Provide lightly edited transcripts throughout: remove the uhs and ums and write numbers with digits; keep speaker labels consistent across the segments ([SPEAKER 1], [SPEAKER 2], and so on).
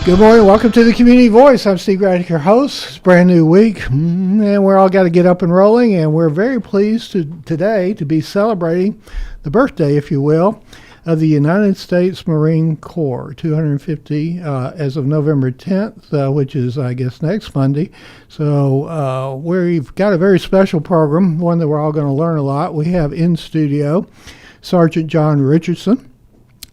[SPEAKER 1] Good morning. Welcome to the Community Voice. I'm Steve Graddick, your host. It's a brand new week, and we're all got to get up and rolling, and we're very pleased today to be celebrating the birthday, if you will, of the United States Marine Corps, 250 as of November 10th, which is, I guess, next Monday. So we've got a very special program, one that we're all going to learn a lot. We have in studio Sergeant John Richardson,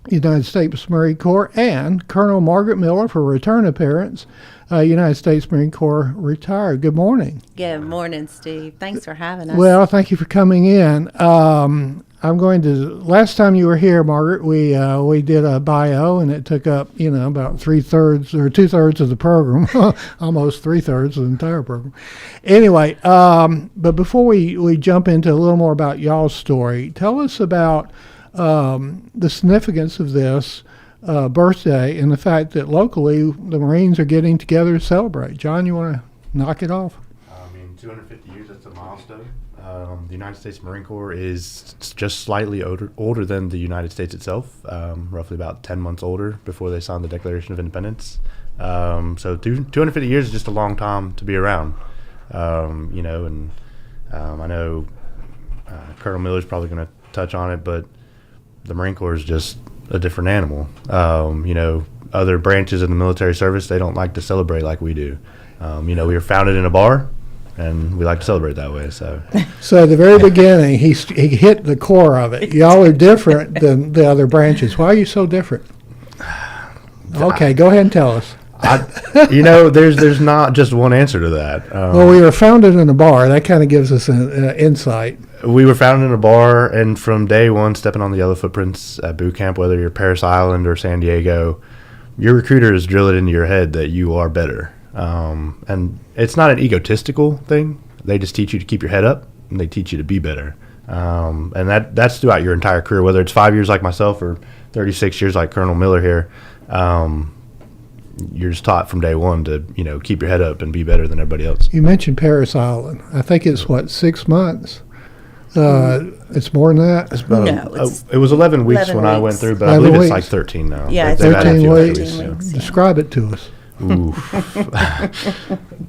[SPEAKER 1] United States Marine Corps, and Colonel Margaret Miller for return appearance, United States Marine Corps retired. Good morning.
[SPEAKER 2] Good morning, Steve. Thanks for having us.
[SPEAKER 1] Well, thank you for coming in. Last time you were here, Margaret, we did a bio, and it took up, about 3/3 or 2/3 of the program, almost 3/3 of the entire program. Anyway, but before we jump into a little more about y'all's story, tell us about the significance of this birthday and the fact that locally the Marines are getting together to celebrate. John, you want to knock it off?
[SPEAKER 3] 250 years, that's a milestone. The United States Marine Corps is just slightly older than the United States itself, roughly about 10 months older before they signed the Declaration of Independence. So 250 years is just a long time to be around, I know Colonel Miller's probably going to touch on it, but the Marine Corps is just a different animal. Other branches of the military service, they don't like to celebrate like we do. We were founded in a bar, and we like to celebrate that way. So
[SPEAKER 1] at the very beginning, he hit the core of it. Y'all are different than the other branches. Why are you so different? Okay, go ahead and tell us.
[SPEAKER 3] There's not just one answer to that.
[SPEAKER 1] Well, we were founded in a bar. That kind of gives us an insight.
[SPEAKER 3] We were founded in a bar, and from day one, stepping on the yellow footprints at boot camp, whether you're Paris Island or San Diego, your recruiters drill it into your head that you are better. And it's not an egotistical thing. They just teach you to keep your head up, and they teach you to be better. And that's throughout your entire career, whether it's 5 years like myself or 36 years like Colonel Miller here. You're just taught from day one to, keep your head up and be better than everybody else.
[SPEAKER 1] You mentioned Paris Island. I think it's, 6 months? It's more than that?
[SPEAKER 3] It was 11 weeks when I went through, but I believe it's like 13 now.
[SPEAKER 2] Yeah, it's
[SPEAKER 1] 13 weeks. Describe it to us.
[SPEAKER 3] Ooh.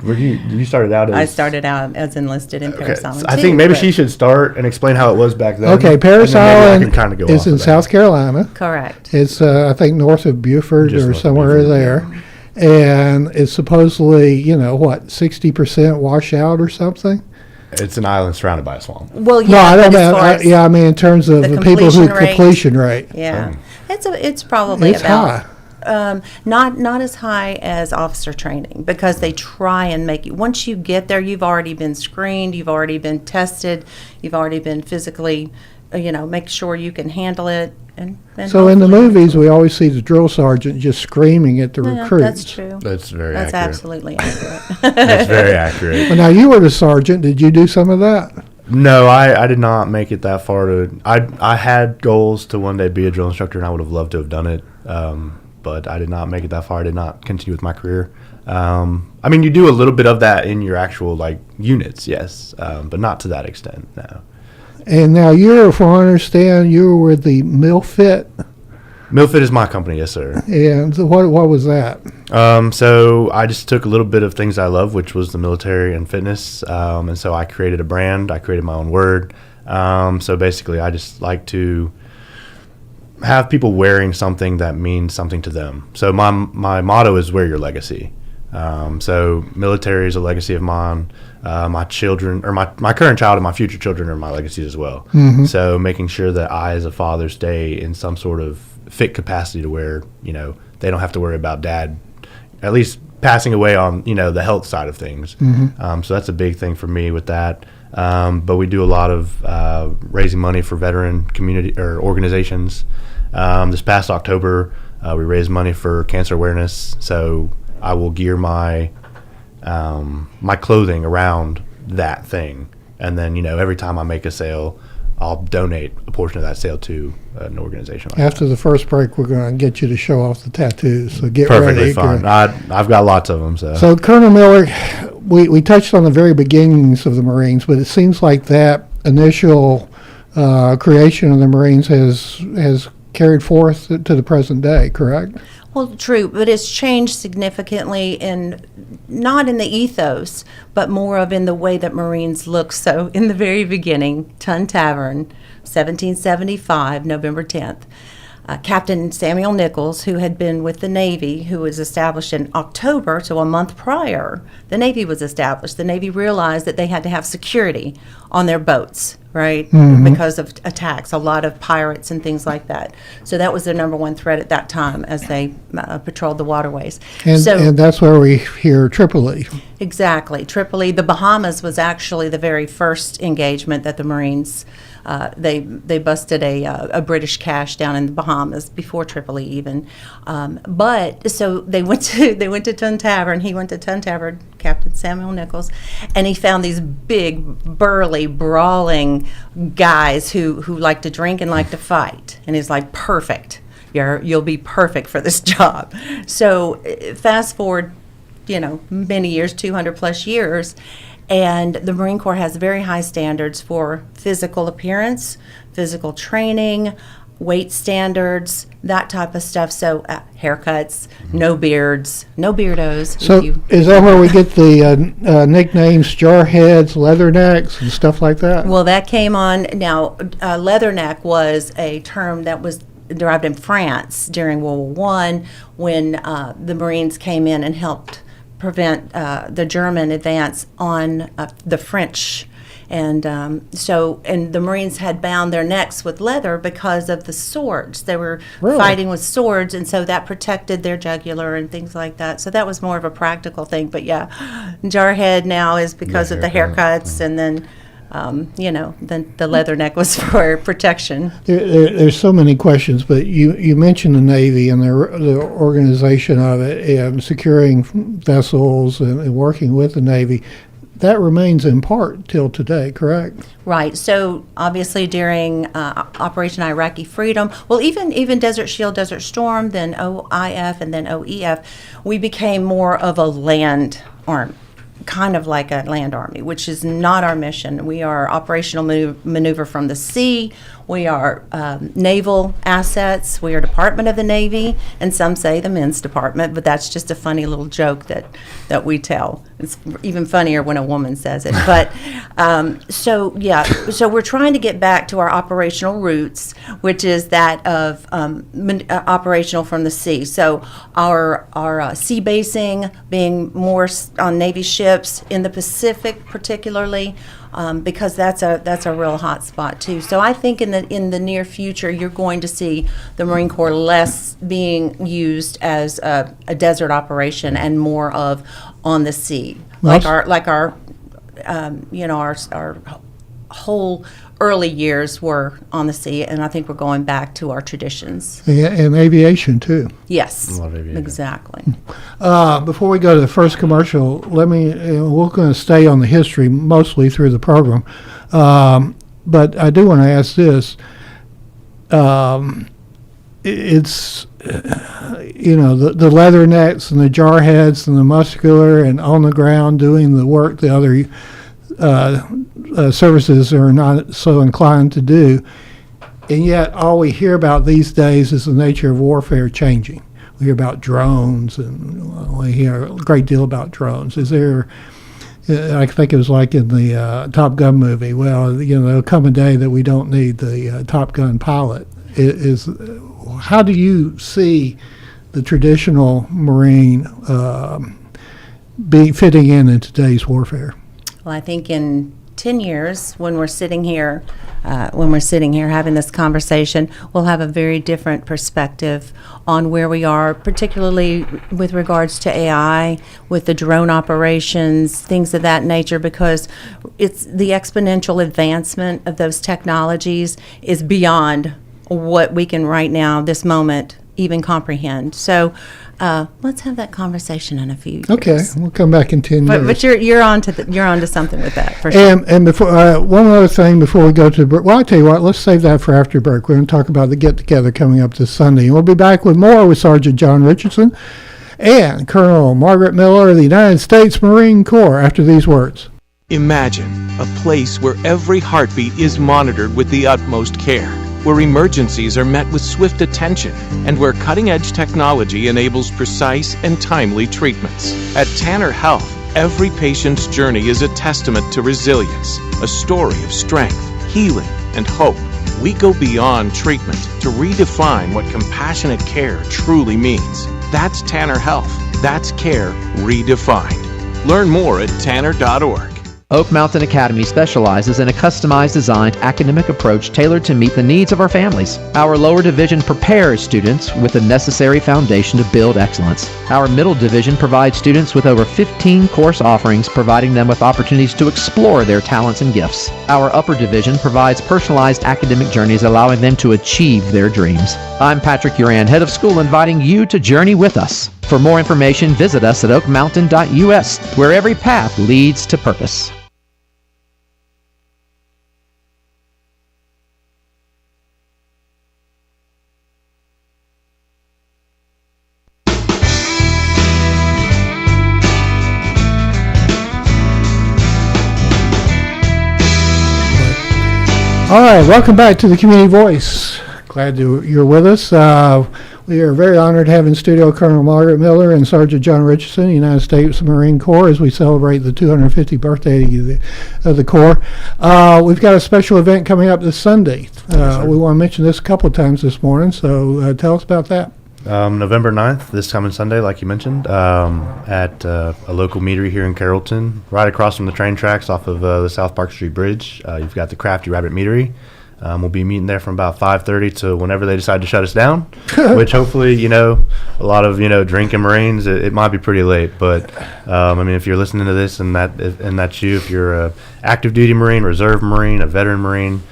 [SPEAKER 3] You started out as...
[SPEAKER 2] I started out as enlisted in Paris Island,
[SPEAKER 3] I think maybe she should start and explain how it was back then.
[SPEAKER 1] Okay, Paris Island is in
[SPEAKER 3] of
[SPEAKER 1] South Carolina.
[SPEAKER 2] Correct.
[SPEAKER 1] It's, I think, north of Beaufort or somewhere there. And it's supposedly, 60% washout or something?
[SPEAKER 3] It's an island surrounded by a swamp.
[SPEAKER 2] Well, yeah.
[SPEAKER 1] No, I don't mean, I mean in terms of the people who completion rate.
[SPEAKER 2] Yeah. It's probably
[SPEAKER 1] it's
[SPEAKER 2] about...
[SPEAKER 1] high.
[SPEAKER 2] Not as high as officer training, because they try and make you, once you get there, you've already been screened, you've already been tested, you've already been physically, make sure you can handle it. And
[SPEAKER 1] so in the movies, we always see the drill sergeant just screaming at the recruits.
[SPEAKER 2] That's true.
[SPEAKER 3] That's very accurate.
[SPEAKER 2] That's absolutely accurate.
[SPEAKER 3] That's very accurate.
[SPEAKER 1] Well, now, you were the sergeant. Did you do some of that?
[SPEAKER 3] No, I did not make it that far. I had goals to one day be a drill instructor, and I would have loved to have done it. But I did not make it that far. I did not continue with my career. You do a little bit of that in your actual units, yes, but not to that extent, no.
[SPEAKER 1] And now from what I understand, you were with the MilFit.
[SPEAKER 3] MilFit is my company, yes, sir.
[SPEAKER 1] And what was that?
[SPEAKER 3] So I just took a little bit of things I love, which was the military and fitness, and so I created a brand. I created my own word. So basically, I just like to have people wearing something that means something to them. So my motto is wear your legacy. So military is a legacy of mine. My children, or my current child and my future children, are my legacies as well. Mm-hmm. So making sure that I as a father stay in some sort of fit capacity to where, they don't have to worry about dad at least passing away on, the health side of things. Mm-hmm. So that's a big thing for me with that. But we do a lot of raising money for veteran community or organizations. This past October, we raised money for cancer awareness. So I will gear my clothing around that thing, and then every time I make a sale, I'll donate a portion of that sale to an organization.
[SPEAKER 1] After the first break, we're going to get you to show off the tattoos. So get
[SPEAKER 3] perfectly
[SPEAKER 1] ready.
[SPEAKER 3] Fine. I've got lots of them.
[SPEAKER 1] So Colonel Miller, we touched on the very beginnings of the Marines, but it seems like that initial creation of the Marines has carried forth to the present day. Correct?
[SPEAKER 2] Well, true, but it's changed significantly not in the ethos, but more of in the way that Marines look. So in the very beginning, Tun Tavern, 1775, November 10th. Captain Samuel Nichols, who had been with the Navy, who was established in October, so a month prior, the Navy was established. The Navy realized that they had to have security on their boats, right, because of attacks, a lot of pirates and things like that. So that was their number one threat at that time as they patrolled the waterways.
[SPEAKER 1] And that's where we hear Tripoli.
[SPEAKER 2] Exactly. Tripoli, the Bahamas was actually the very first engagement that the Marines they busted a British cache down in the Bahamas before Tripoli even, but so they went to Tun Tavern. He went to Tun Tavern, Captain Samuel Nichols, and he found these big, burly, brawling guys who like to drink and like to fight, and he's like, perfect. You'll be perfect for this job. So fast forward, many years, 200 plus years. And the Marine Corps has very high standards for physical appearance, physical training, weight standards, that type of stuff. So haircuts, no beards, no beardos.
[SPEAKER 1] So is that where we get the nicknames Jarheads, Leathernecks, and stuff like that?
[SPEAKER 2] Well, that came on. Now, Leatherneck was a term that was derived in France during World War I when the Marines came in and helped prevent the German advance on the French. And and the Marines had bound their necks with leather because of the swords. They were fighting with swords, and so that protected their jugular and things like that. So that was more of a practical thing. But yeah, Jarhead now is because of the haircuts, and then then the leather neck was for protection.
[SPEAKER 1] There's so many questions, but you mentioned the Navy and the organization of it and securing vessels and working with the Navy. That remains in part till today, correct?
[SPEAKER 2] Right. So obviously during Operation Iraqi Freedom, well, even Desert Shield, Desert Storm, then OIF, and then OEF, we became more of a land arm. Kind of like a land army, which is not our mission. We are operational maneuver from the sea. We are naval assets. We are Department of the Navy, and some say the men's department, but that's just a funny little joke that we tell. It's even funnier when a woman says it. But so we're trying to get back to our operational roots, which is that of operational from the sea. So our sea basing being more on Navy ships in the Pacific, particularly. Because that's a real hot spot too. So I think in the near future you're going to see the Marine Corps less being used as a desert operation and more of on the sea, our whole early years were on the sea, and I think we're going back to our traditions.
[SPEAKER 1] Yeah, and aviation too.
[SPEAKER 2] Yes,
[SPEAKER 3] I love aviation.
[SPEAKER 2] Exactly.
[SPEAKER 1] Before we go to the first commercial, we're going to stay on the history mostly through the program, but I do want to ask this. It's the leathernecks and the jarheads and the muscular and on the ground doing the work the other services are not so inclined to do, and yet all we hear about these days is the nature of warfare changing. We hear about drones, and we hear a great deal about drones. Is there? I think it was like in the Top Gun movie. Well, there'll come a day that we don't need the Top Gun pilot. How do you see the traditional Marine fitting in today's warfare?
[SPEAKER 2] Well, I think in 10 years, when we're sitting here having this conversation, we'll have a very different perspective on where we are, particularly with regards to AI, with the drone operations, things of that nature, because it's the exponential advancement of those technologies is beyond what we can right now, this moment, even comprehend. So let's have that conversation in a few years.
[SPEAKER 1] Okay, we'll come back in 10 years.
[SPEAKER 2] But you're on to something with that for sure.
[SPEAKER 1] And before one other thing before we go to break. Well, I'll tell you what. Let's save that for after break. We're going to talk about the get together coming up this Sunday, and we'll be back with more with Sergeant John Richardson and Colonel Margaret Miller of the United States Marine Corps after these words.
[SPEAKER 4] Imagine a place where every heartbeat is monitored with the utmost care, where emergencies are met with swift attention, and where cutting-edge technology enables precise and timely treatments. At Tanner Health, every patient's journey is a testament to resilience, a story of strength, healing, and hope. We go beyond treatment to redefine what compassionate care truly means. That's Tanner Health. That's care redefined. Learn more at tanner.org.
[SPEAKER 5] Oak Mountain Academy specializes in a customized designed academic approach tailored to meet the needs of our families. Our lower division prepares students with the necessary foundation to build excellence. Our middle division provides students with over 15 course offerings, providing them with opportunities to explore their talents and gifts. Our upper division provides personalized academic journeys, allowing them to achieve their dreams. I'm Patrick Uran, head of school, inviting you to journey with us. For more information, visit us at oakmountain.us, where every path leads to purpose.
[SPEAKER 1] All right, welcome back to the Community Voice. Glad you're with us. We are very honored to have in studio Colonel Margaret Miller and Sergeant John Richardson, United States Marine Corps, as we celebrate the 250th birthday of the Corps. We've got a special event coming up this Sunday. We want to mention this a couple of times this morning, so tell us about that.
[SPEAKER 3] November 9th, this coming Sunday, like you mentioned, at a local meadery here in Carrollton, right across from the train tracks off of the South Park Street Bridge. You've got the Crafty Rabbit Meadery. We'll be meeting there from about 5:30 to whenever they decide to shut us down, which hopefully, a lot of, drinking Marines, it might be pretty late. But, if you're listening to this and that's you, if you're a active duty Marine, reserve Marine, a veteran Marine,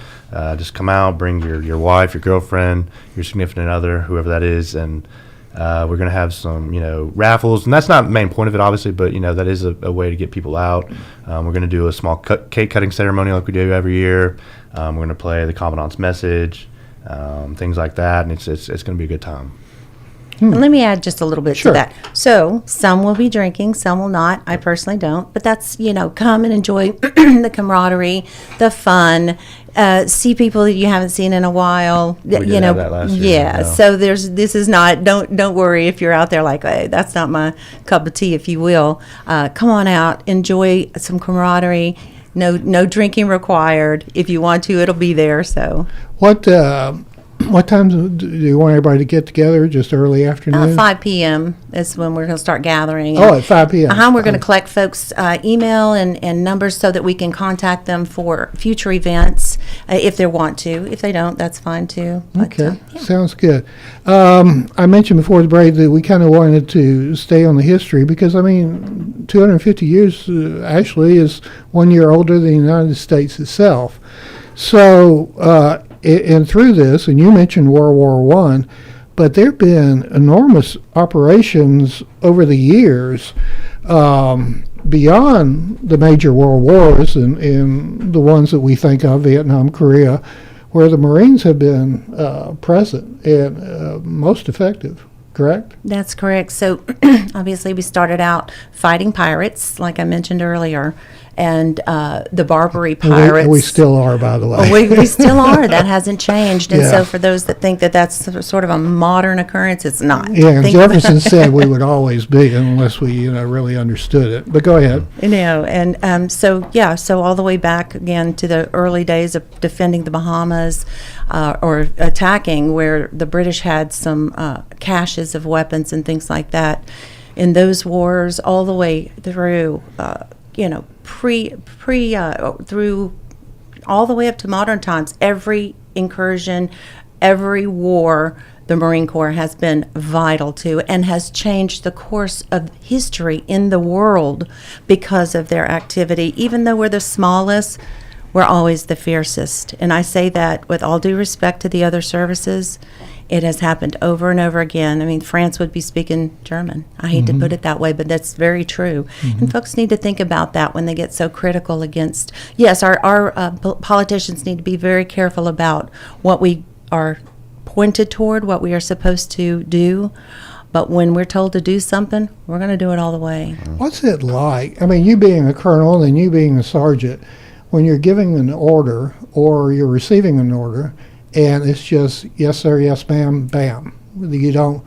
[SPEAKER 3] just come out, bring your wife, your girlfriend, your significant other, whoever that is, and we're going to have some, raffles. And that's not the main point of it, obviously, but, that is a way to get people out. We're going to do a small cake cutting ceremony like we do every year. We're going to play the Commandant's Message, things like that, and it's going to be a good time.
[SPEAKER 2] And let me add just a little bit
[SPEAKER 1] Sure.
[SPEAKER 2] to that. So some will be drinking, some will not. I personally don't, but that's, come and enjoy the camaraderie, the fun, see people that you haven't seen in a while.
[SPEAKER 3] We did have that last year,
[SPEAKER 2] Yeah.
[SPEAKER 3] yeah.
[SPEAKER 2] So this is not. Don't worry if you're out there like, hey, that's not my cup of tea, if you will. Come on out, enjoy some camaraderie. No drinking required. If you want to, it'll be there. So
[SPEAKER 1] What time do you want everybody to get together? Just early afternoon?
[SPEAKER 2] 5 p.m. is when we're going to start gathering.
[SPEAKER 1] Oh, at 5 p.m.
[SPEAKER 2] We're going to collect folks' email and numbers so that we can contact them for future events if they want to. If they don't, that's fine too. But,
[SPEAKER 1] Okay, sounds good. I mentioned before the break that we kind of wanted to stay on the history because, 250 years actually is 1 year older than the United States itself. So, and through this, and you mentioned World War I, but there have been enormous operations over the years beyond the major world wars and the ones that we think of, Vietnam, Korea, where the Marines have been present and most effective, correct?
[SPEAKER 2] That's correct. So obviously we started out fighting pirates, like I mentioned earlier, and the Barbary pirates.
[SPEAKER 1] And we still are, by the way.
[SPEAKER 2] We still are. That hasn't changed. And
[SPEAKER 1] Yeah.
[SPEAKER 2] so for those that think that that's sort of a modern occurrence, it's not.
[SPEAKER 1] Yeah, and
[SPEAKER 2] Think
[SPEAKER 1] Jefferson said we would always be unless we, really understood it. But go ahead.
[SPEAKER 2] So all the way back again to the early days of defending the Bahamas or attacking, where the British had some caches of weapons and things like that. In those wars, all the way through, through all the way up to modern times, every incursion, every war, the Marine Corps has been vital to and has changed the course of history in the world because of their activity. Even though we're the smallest, we're always the fiercest. And I say that with all due respect to the other services. It has happened over and over again. France would be speaking German. I hate to put it that way, but that's very true. And folks need to think about that when they get so critical against. Yes, our politicians need to be very careful about what we are pointed toward, what we are supposed to do. But when we're told to do something, we're going to do it all the way.
[SPEAKER 1] What's it like? You being a colonel and you being a sergeant, when you're giving an order or you're receiving an order, and it's just yes sir, yes ma'am, bam. You don't,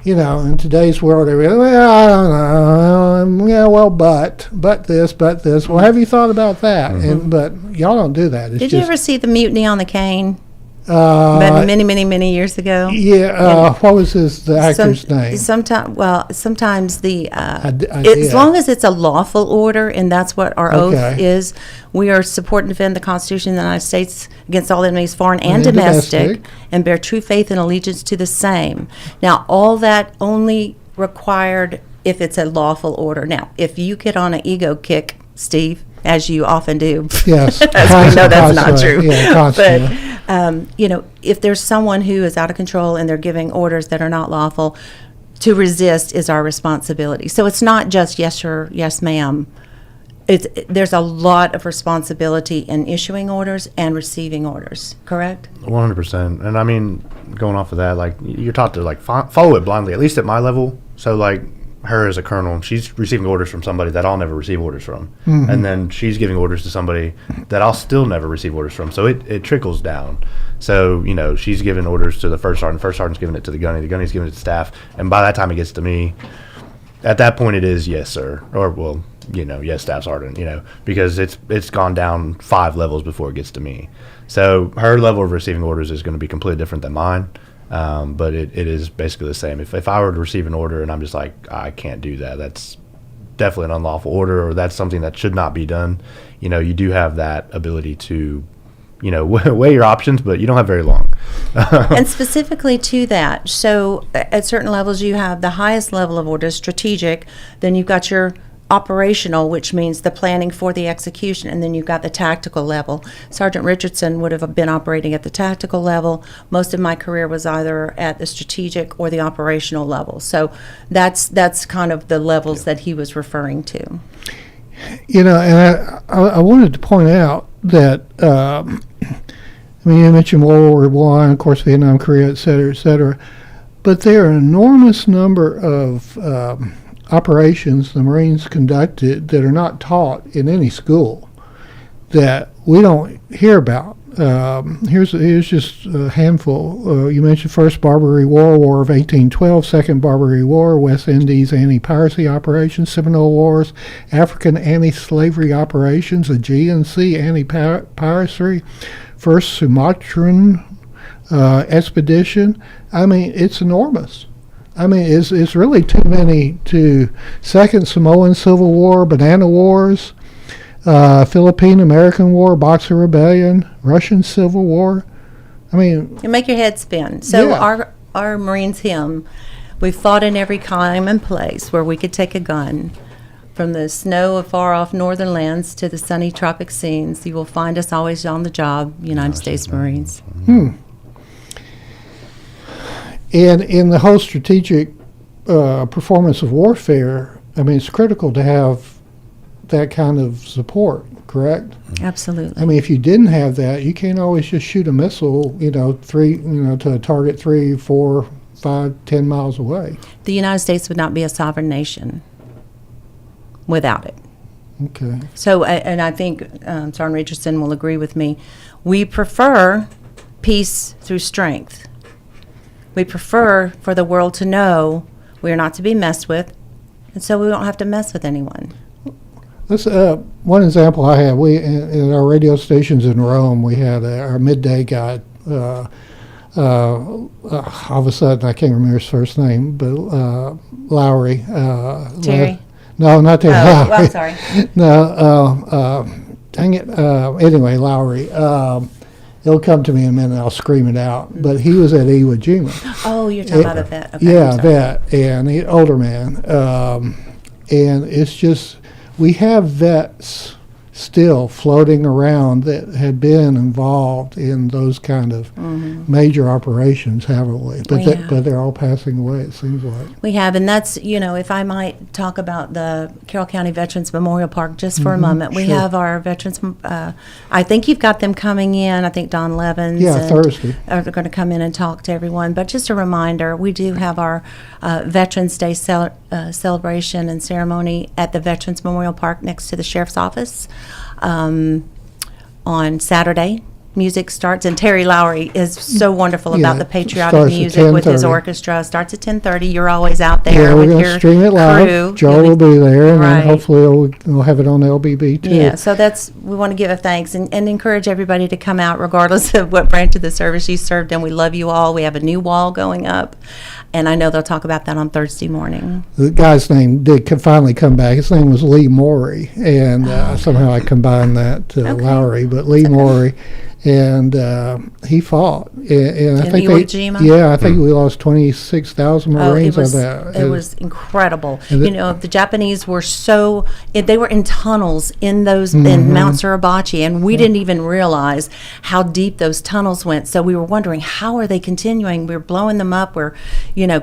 [SPEAKER 1] in today's world, well, I don't know, yeah, well, but this. Well, have you thought about that? But y'all don't do that. It's
[SPEAKER 2] Did you ever see the Mutiny on the Cane?
[SPEAKER 1] Uh,
[SPEAKER 2] Many years ago.
[SPEAKER 1] Yeah. What was the actor's name?
[SPEAKER 2] Sometimes the
[SPEAKER 1] did.
[SPEAKER 2] as long as it's a lawful order, and that's what our oath
[SPEAKER 1] Okay.
[SPEAKER 2] is. We are support and defend the Constitution of the United States against all enemies, foreign and domestic, and bear true faith and allegiance to the same. Now, all that only required if it's a lawful order. Now, if you get on an ego kick, Steve, as you often do,
[SPEAKER 1] Yes.
[SPEAKER 2] as we know that's not true.
[SPEAKER 1] Yeah, constantly.
[SPEAKER 2] But if there's someone who is out of control and they're giving orders that are not lawful, to resist is our responsibility. So it's not just yes sir, yes ma'am. There's a lot of responsibility in issuing orders and receiving orders. Correct?
[SPEAKER 3] 100%. And I mean, going off of that, like, you're taught to like follow it blindly, at least at my level. So like, her as a colonel, she's receiving orders from somebody that I'll never receive orders from. And then she's giving orders to somebody that I'll still never receive orders from. So it trickles down. So, she's giving orders to the first sergeant's giving it to the gunny's giving it to staff. And by that time it gets to me, at that point it is yes, sir. Or, well, yes, staff sergeant, because it's gone down 5 levels before it gets to me. So her level of receiving orders is going to be completely different than mine. But it is basically the same. If I were to receive an order and I'm just like, I can't do that, that's definitely an unlawful order, or that's something that should not be done. You do have that ability to, weigh your options, but you don't have very long.
[SPEAKER 2] And specifically to that, so at certain levels you have the highest level of orders, strategic, then you've got your operational, which means the planning for the execution, and then you've got the tactical level. Sergeant Richardson would have been operating at the tactical level. Most of my career was either at the strategic or the operational level. So that's kind of the levels that he was referring to.
[SPEAKER 1] And I wanted to point out that, you mentioned World War I, of course, Vietnam, Korea, et cetera, but there are an enormous number of operations the Marines conducted that are not taught in any school that we don't hear about. Here's just a handful. You mentioned First Barbary War of 1812, Second Barbary War, West Indies anti-piracy operations, Seminole Wars, African anti-slavery operations, Aegean Sea anti-piracy, First Sumatran expedition. It's enormous. It's really too many to Second Samoan Civil War, Banana Wars, Philippine-American War, Boxer Rebellion, Russian Civil War.
[SPEAKER 2] You make your head spin. So
[SPEAKER 1] Yeah.
[SPEAKER 2] our Marines hymn, we fought in every time and place where we could take a gun. From the snow of far-off northern lands to the sunny tropic scenes, you will find us always on the job, United States Marines.
[SPEAKER 1] And in the whole strategic performance of warfare, it's critical to have that kind of support, correct?
[SPEAKER 2] Absolutely.
[SPEAKER 1] If you didn't have that, you can't always just shoot a missile, to a target 3, 4, 5, 10 miles away.
[SPEAKER 2] The United States would not be a sovereign nation without it.
[SPEAKER 1] Okay.
[SPEAKER 2] So, and I think Sergeant Richardson will agree with me, we prefer peace through strength. We prefer for the world to know we are not to be messed with, and so we don't have to mess with anyone.
[SPEAKER 1] Let's, one example I have, we in our radio stations in Rome, we had our midday guy. All of a sudden, I can't remember his first name, but Lowry.
[SPEAKER 2] Terry?
[SPEAKER 1] No, not Terry.
[SPEAKER 2] Oh,
[SPEAKER 1] Lowry.
[SPEAKER 2] well, I'm sorry.
[SPEAKER 1] No, dang it. Anyway, Lowry. It'll come to me in a minute. I'll scream it out. But he was at Iwo Jima.
[SPEAKER 2] Oh, you're talking about a vet. Okay,
[SPEAKER 1] Yeah,
[SPEAKER 2] I'm sorry.
[SPEAKER 1] vet, and he older man. And it's just, we have vets still floating around that had been involved in those kind of major operations, haven't we? But they're all passing away, it seems like.
[SPEAKER 2] We have, and that's, if I might talk about the Carroll County Veterans Memorial Park just for a moment. We
[SPEAKER 1] sure.
[SPEAKER 2] have our veterans, I think you've got them coming in. I think Don Levins
[SPEAKER 1] Thursday.
[SPEAKER 2] are going to come in and talk to everyone. But just a reminder, we do have our Veterans Day celebration and ceremony at the Veterans Memorial Park next to the Sheriff's Office on Saturday, music starts, and Terry Lowry is so wonderful
[SPEAKER 1] Yeah,
[SPEAKER 2] about the patriotic
[SPEAKER 1] starts at
[SPEAKER 2] music with his
[SPEAKER 1] 10:30.
[SPEAKER 2] orchestra. Starts at 10:30. You're always out there
[SPEAKER 1] Yeah, we're
[SPEAKER 2] with
[SPEAKER 1] going to
[SPEAKER 2] your
[SPEAKER 1] stream it live.
[SPEAKER 2] crew.
[SPEAKER 1] Joe will be there, and
[SPEAKER 2] Right.
[SPEAKER 1] then hopefully we'll have it on LBB too.
[SPEAKER 2] Yeah, so we want to give a thanks and encourage everybody to come out regardless of what branch of the service you served in. We love you all. We have a new wall going up, and I know they'll talk about that on Thursday morning.
[SPEAKER 1] The guy's name did finally come back. His name was Lee Morey, and somehow I combined that to
[SPEAKER 2] Okay.
[SPEAKER 1] Lowry, but Lee Morey, and he fought. And I
[SPEAKER 2] In
[SPEAKER 1] think
[SPEAKER 2] Iwo Jima?
[SPEAKER 1] yeah, I think we lost 26,000
[SPEAKER 2] Oh,
[SPEAKER 1] Marines on that.
[SPEAKER 2] it was incredible.
[SPEAKER 1] And
[SPEAKER 2] You know, the Japanese were they were in tunnels in those in Mount Suribachi, and we didn't even realize how deep those tunnels went. So we were wondering, how are they continuing? We were blowing them up. We're,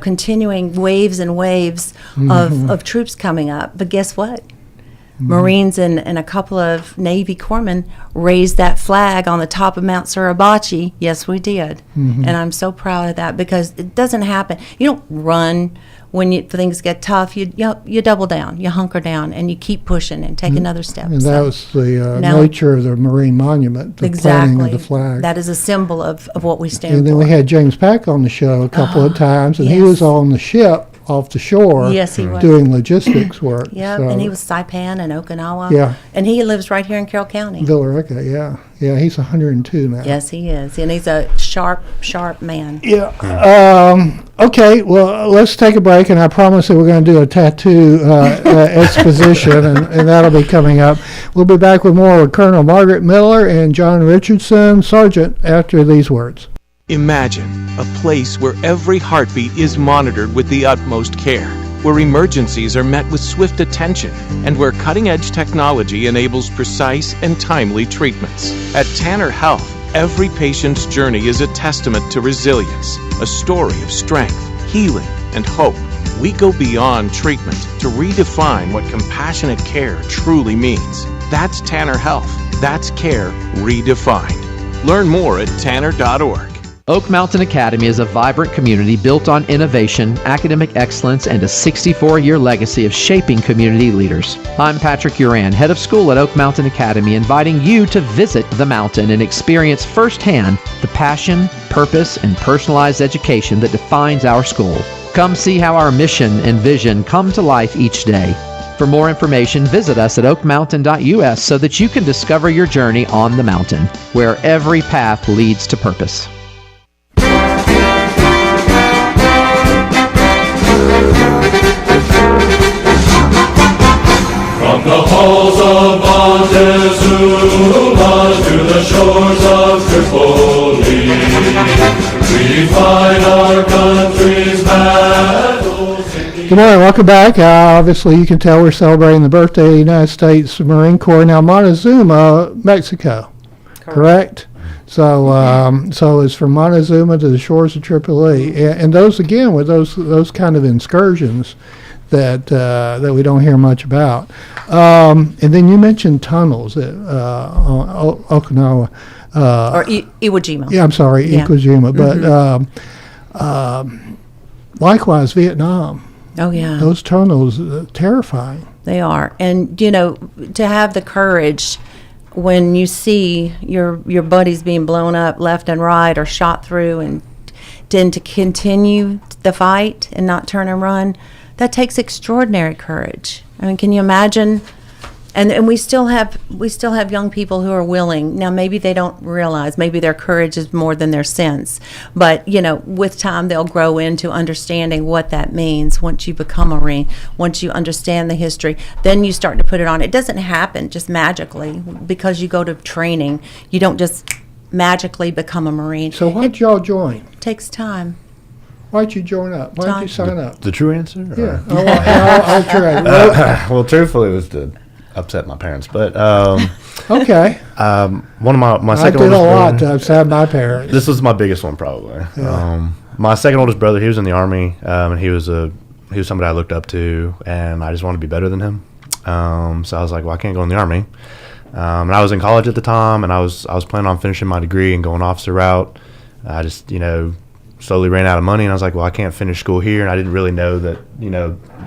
[SPEAKER 2] continuing waves and waves of troops coming up. But guess what? Marines and a couple of Navy corpsmen raised that flag on the top of Mount Suribachi. Yes, we did. And I'm so proud of that, because it doesn't happen. You don't run when things get tough. You double down, you hunker down, and you keep pushing and take another step.
[SPEAKER 1] And that was the
[SPEAKER 2] Now-
[SPEAKER 1] nature of the Marine Monument, the
[SPEAKER 2] Exactly.
[SPEAKER 1] planting of the flag.
[SPEAKER 2] That is a symbol of what we stand
[SPEAKER 1] And then
[SPEAKER 2] for.
[SPEAKER 1] we had James Pack on the show a couple of times, and he
[SPEAKER 2] yes.
[SPEAKER 1] was on the ship off the shore
[SPEAKER 2] Yes, he was.
[SPEAKER 1] doing logistics work.
[SPEAKER 2] Yeah,
[SPEAKER 1] So-
[SPEAKER 2] and he was Saipan and Okinawa.
[SPEAKER 1] Yeah.
[SPEAKER 2] And he lives right here in Carroll County.
[SPEAKER 1] Villarica, yeah. Yeah, he's 102 now.
[SPEAKER 2] Yes, he is. And he's a sharp, sharp man.
[SPEAKER 1] Yeah. Okay, well, let's take a break, and I promise that we're going to do a tattoo exposition, and that'll be coming up. We'll be back with more with Colonel Margaret Miller and John Richardson, Sergeant, after these words.
[SPEAKER 4] Imagine a place where every heartbeat is monitored with the utmost care, where emergencies are met with swift attention, and where cutting-edge technology enables precise and timely treatments. At Tanner Health, every patient's journey is a testament to resilience, a story of strength, healing, and hope. We go beyond treatment to redefine what compassionate care truly means. That's Tanner Health. That's care redefined. Learn more at tanner.org.
[SPEAKER 5] Oak Mountain Academy is a vibrant community built on innovation, academic excellence, and a 64-year legacy of shaping community leaders. I'm Patrick Uran, head of school at Oak Mountain Academy, inviting you to visit the mountain and experience firsthand the passion, purpose, and personalized education that defines our school. Come see how our mission and vision come to life each day. For more information, visit us at oakmountain.us so that you can discover your journey on the mountain, where every path leads to purpose.
[SPEAKER 6] From the halls of Montezuma to the shores of Tripoli, we fight our country's battles.
[SPEAKER 1] Good morning, welcome back. Obviously, you can tell we're celebrating the birthday of the United States Marine Corps. Now, Montezuma, Mexico, correct? So, so it's from Montezuma to the shores of Tripoli, and those again were those kind of excursions that we don't hear much about. And then you mentioned tunnels at on Okinawa.
[SPEAKER 2] Or Iwo Jima.
[SPEAKER 1] Yeah, I'm sorry,
[SPEAKER 2] Yeah.
[SPEAKER 1] Iwo Jima, but likewise Vietnam.
[SPEAKER 2] Oh, yeah.
[SPEAKER 1] Those tunnels, terrifying.
[SPEAKER 2] They are. And, to have the courage when you see your buddies being blown up left and right or shot through, and then to continue the fight and not turn and run, that takes extraordinary courage. I mean, can you imagine? And we still have young people who are willing. Now, maybe they don't realize, maybe their courage is more than their sense. But, with time, they'll grow into understanding what that means once you become a Marine, once you understand the history. Then you start to put it on. It doesn't happen just magically because you go to training. You don't just magically become a Marine.
[SPEAKER 1] So why'd y'all join?
[SPEAKER 2] It takes time.
[SPEAKER 1] Why'd you join up? Why'd you
[SPEAKER 2] John?
[SPEAKER 1] sign up?
[SPEAKER 3] The true answer? Or-
[SPEAKER 1] Yeah, I'll try.
[SPEAKER 3] Well, truthfully, it was to upset my parents. But
[SPEAKER 1] Okay.
[SPEAKER 3] one of my
[SPEAKER 1] I
[SPEAKER 3] second
[SPEAKER 1] did a
[SPEAKER 3] oldest
[SPEAKER 1] lot to
[SPEAKER 3] brother,
[SPEAKER 1] upset my parents.
[SPEAKER 3] this was my biggest one probably.
[SPEAKER 1] Yeah.
[SPEAKER 3] My second oldest brother, he was in the Army, and he was somebody I looked up to, and I just wanted to be better than him. So I was like, well, I can't go in the Army. And I was in college at the time, and I was planning on finishing my degree and going officer route. I just slowly ran out of money, and I was like, well, I can't finish school here, and I didn't really know that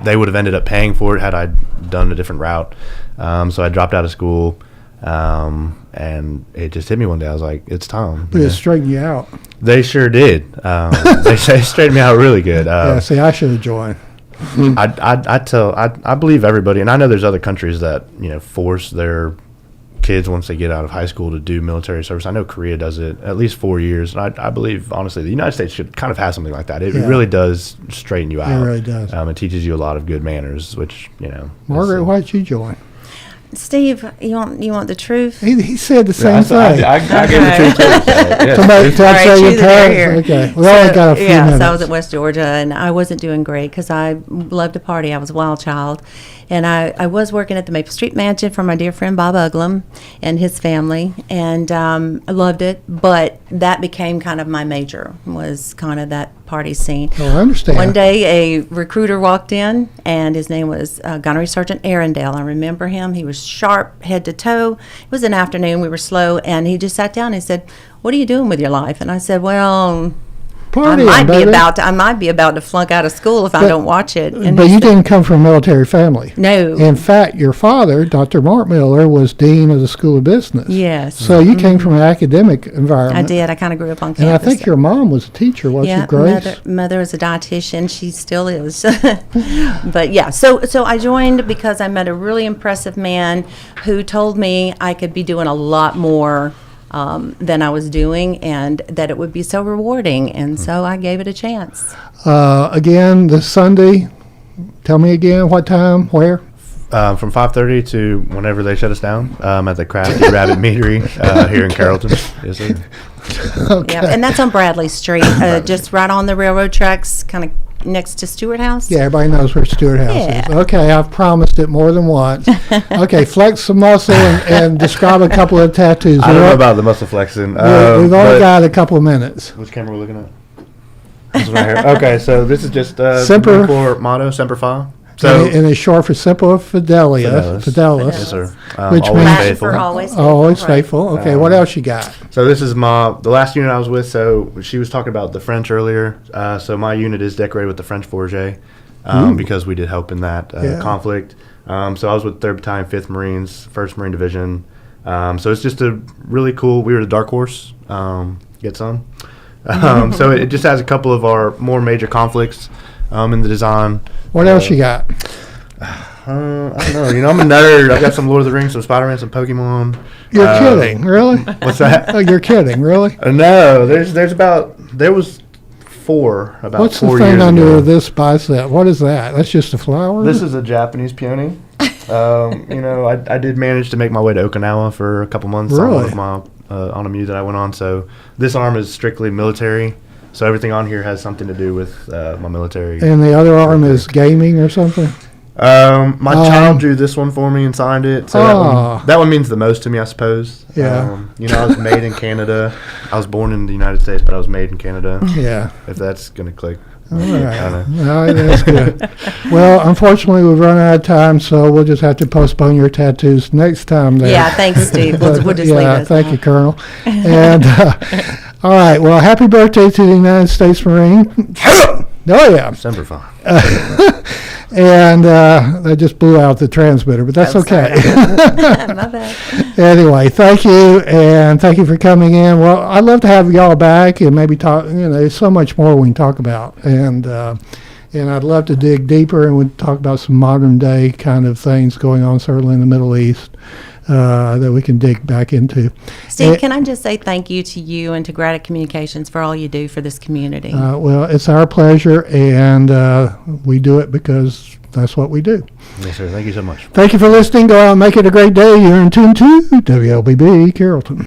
[SPEAKER 3] they would have ended up paying for it had I done a different route. So I dropped out of school, And it just hit me one day. I was like, it's time.
[SPEAKER 1] But it straightened you out.
[SPEAKER 3] They sure did. They straightened me out really good.
[SPEAKER 1] Yeah, see, I should have joined.
[SPEAKER 3] I believe everybody, and I know there's other countries that force their kids once they get out of high school to do military service. I know Korea does it at least 4 years, and I believe honestly the United States should kind of have something like that. It really does straighten you out.
[SPEAKER 1] It really does.
[SPEAKER 3] It teaches you a lot of good manners, which
[SPEAKER 1] Margaret, why did you join?
[SPEAKER 2] Steve, you want the truth?
[SPEAKER 1] He said the same thing.
[SPEAKER 3] I gave the truth. Yes.
[SPEAKER 1] To
[SPEAKER 2] All right,
[SPEAKER 1] say your
[SPEAKER 2] choose it right
[SPEAKER 1] parents.
[SPEAKER 2] here.
[SPEAKER 1] Okay, we only got a few minutes.
[SPEAKER 2] So I was at West Georgia, and I wasn't doing great because I loved to party. I was a wild child. And I was working at the Maple Street Mansion for my dear friend Bob Uglum and his family, and I loved it. But that became kind of my major, was kind of that party scene.
[SPEAKER 1] Oh, I understand.
[SPEAKER 2] One day, a recruiter walked in, and his name was Gunnery Sergeant Arundel. I remember him. He was sharp head to toe. It was an afternoon. We were slow, and he just sat down and said, "What are you doing with your life?" And I said, "Well,
[SPEAKER 1] Partying,
[SPEAKER 2] I
[SPEAKER 1] baby.
[SPEAKER 2] might be about to flunk out of school if I don't watch it." And
[SPEAKER 1] But
[SPEAKER 2] he
[SPEAKER 1] you
[SPEAKER 2] said,
[SPEAKER 1] didn't come from a military family.
[SPEAKER 2] No.
[SPEAKER 1] In fact, your father, Dr. Mark Miller, was dean of the School of Business.
[SPEAKER 2] Yes.
[SPEAKER 1] So you came from an academic environment.
[SPEAKER 2] I did. I kind of grew up on
[SPEAKER 1] And
[SPEAKER 2] campus.
[SPEAKER 1] I think your mom was a teacher, wasn't she, Grace?
[SPEAKER 2] mother is a dietitian. She still is. But yeah, so I joined because I met a really impressive man who told me I could be doing a lot more than I was doing, and that it would be so rewarding. And so I gave it a chance.
[SPEAKER 1] Again, this Sunday, tell me again, what time, where?
[SPEAKER 3] From 5:30 to whenever they shut us down at the Crafty Rabbit Meadery here in Carrollton. Yes, sir.
[SPEAKER 1] Okay.
[SPEAKER 2] Yeah, and that's on Bradley Street, just right on the railroad tracks, kind of next to Stewart House.
[SPEAKER 1] Yeah, everybody knows where Stewart House
[SPEAKER 2] Yeah.
[SPEAKER 1] is. Okay, I've promised it more than once. Okay, flex some muscle and describe a couple of tattoos.
[SPEAKER 3] I don't know about the muscle flexing.
[SPEAKER 1] We've only
[SPEAKER 3] but-
[SPEAKER 1] got a couple of minutes.
[SPEAKER 3] Which camera are we looking at? This one right here. Okay, so this is just
[SPEAKER 1] Semper-
[SPEAKER 3] Corps motto, Semper Fi. So
[SPEAKER 1] And it's short for Simple Fidelia.
[SPEAKER 3] Fidelis. Yes, sir.
[SPEAKER 1] Which
[SPEAKER 3] Always
[SPEAKER 1] means-
[SPEAKER 2] Latin
[SPEAKER 3] faithful.
[SPEAKER 2] for always faithful.
[SPEAKER 1] Always
[SPEAKER 2] right.
[SPEAKER 1] faithful. Okay, what else you got?
[SPEAKER 3] So this is the last unit I was with. So she was talking about the French earlier. So my unit is decorated with the French Forget because we did help in that
[SPEAKER 1] Yeah.
[SPEAKER 3] conflict. So I was with 3rd Battalion, 5th Marines, 1st Marine Division. So it's just a really cool. We were the Dark Horse. Get some. So it just has a couple of our more major conflicts in the design.
[SPEAKER 1] What else you got?
[SPEAKER 3] I don't know. I'm a nerd. I've got some Lord of the Rings, some Spider-Man, some Pokemon.
[SPEAKER 1] You're kidding, really?
[SPEAKER 3] What's that?
[SPEAKER 1] Oh, you're kidding, really?
[SPEAKER 3] No, there was 4 about
[SPEAKER 1] What's the
[SPEAKER 3] 4
[SPEAKER 1] thing
[SPEAKER 3] years
[SPEAKER 1] under
[SPEAKER 3] ago.
[SPEAKER 1] this bicep? What is that? That's just a flower?
[SPEAKER 3] This is a Japanese peony. I did manage to make my way to Okinawa for a couple months on one
[SPEAKER 1] Really?
[SPEAKER 3] of my on a mute that I went on. So this arm is strictly military. So everything on here has something to do with my military.
[SPEAKER 1] And the other arm is gaming or something?
[SPEAKER 3] My child drew this one for me and signed it. So that one means the most to me, I suppose.
[SPEAKER 1] Yeah.
[SPEAKER 3] I was made in Canada. I was born in the United States, but I was made in Canada.
[SPEAKER 1] Yeah.
[SPEAKER 3] If that's going to click.
[SPEAKER 1] All right.
[SPEAKER 3] Kinda.
[SPEAKER 1] No, that's good. Well, unfortunately, we've run out of time, so we'll just have to postpone your tattoos next time. There.
[SPEAKER 2] Yeah, thanks, Steve. We'll just leave it.
[SPEAKER 1] Thank you, Colonel. And all right, well, happy birthday to the United States Marine. Oh yeah,
[SPEAKER 3] Semper Fi.
[SPEAKER 1] and that just blew out the transmitter, but that's
[SPEAKER 2] I'm
[SPEAKER 1] okay.
[SPEAKER 2] My bad.
[SPEAKER 1] Anyway, thank you, and thank you for coming in. Well, I'd love to have y'all back and maybe talk. There's so much more we can talk about, and I'd love to dig deeper and we'd talk about some modern day kind of things going on, certainly in the Middle East, that we can dig back into.
[SPEAKER 2] Steve, can I just say thank you to you and to Gradit Communications for all you do for this community?
[SPEAKER 1] Well, it's our pleasure, and we do it because that's what we do.
[SPEAKER 3] Yes, sir. Thank you so much.
[SPEAKER 1] Thank you for listening. Go out and make it a great day. You're in tune to WLBB Carrollton.